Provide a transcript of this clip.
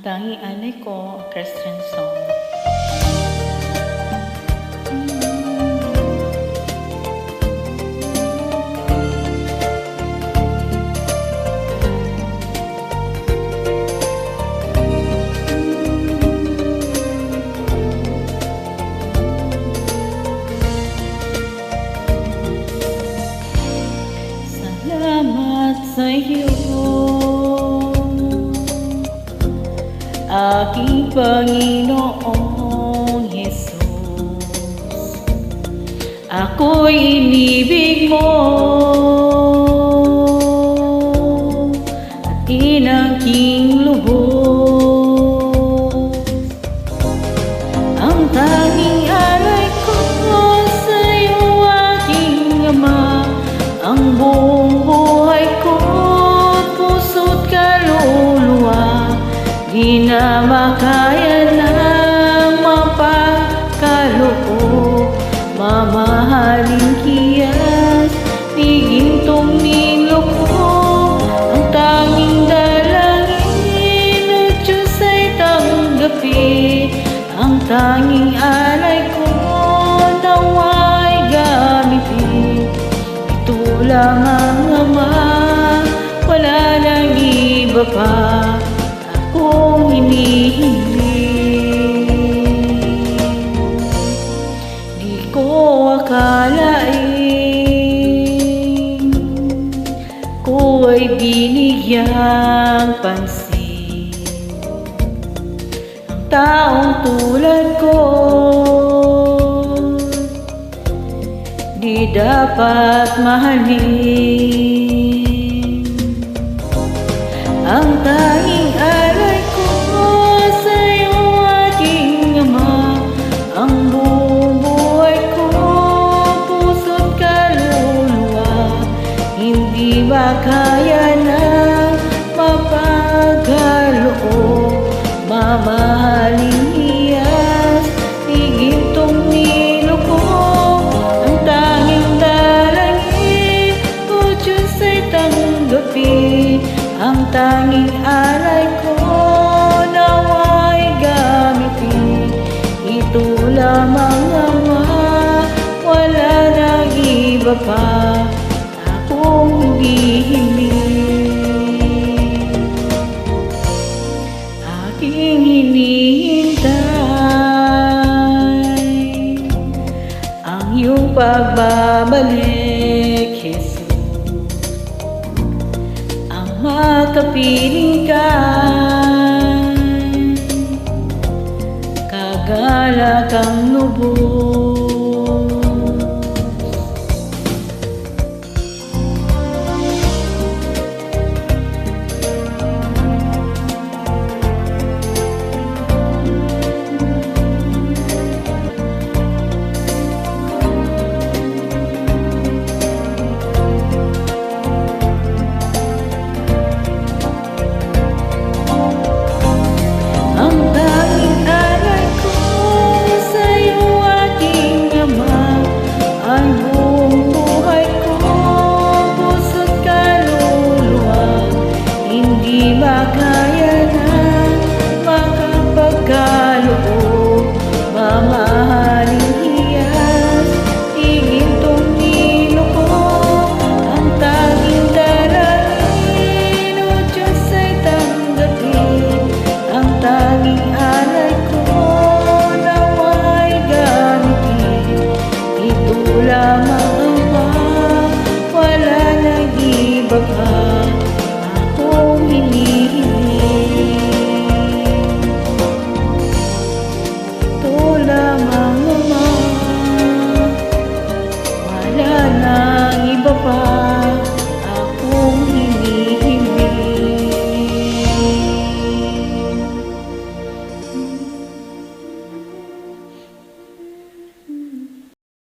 Tanging alay ko, Christian song. Salamat sa iyo, aking Panginoong Jesus. Ako'y inibig mo at inangking lubos. Ang tanging alay ko sa iyo, aking Ama, ang buong buhay ko, puso't kaluluwa, di na makaya ng mapagkaloob. Mamahaling kiyas, ni gintong nilo ko, ang tanging dalangin, o Diyos ay tanggapin. Ang tanging alay ko, nawa'y gamitin. Ito lamang, Ama, wala nang iba pa akong hinihiling. Di ko akalain ko ay binigyang pansin. Ang taong tulad ko di dapat mahalin. Ang tanging alay ko sa iyo, aking Ama, ang buong buhay ko, puso't kaluluwa, hindi makaya ng mapagkaloob. Mamahaling iyas, ni gintong nilo ko, ang tanging dalangin, o Diyos ay tanggapin. Ang tanging alay ko, nawa'y gamitin. Ito lamang, Ama, wala nang iba pa akong hinihiling. Aking hinihintay ang iyong pagbabalik, Jesus. Makapiling ka, kagalak ang lubos. Makaya na makapagkaloob. Mamahaling hiyas, igintong nilo ko, ang tanging dalangin, o Diyos ay tanggapin. Ang tanging alay ko, nawa'y gamitin. Ito lamang, Ama, wala nang iba pa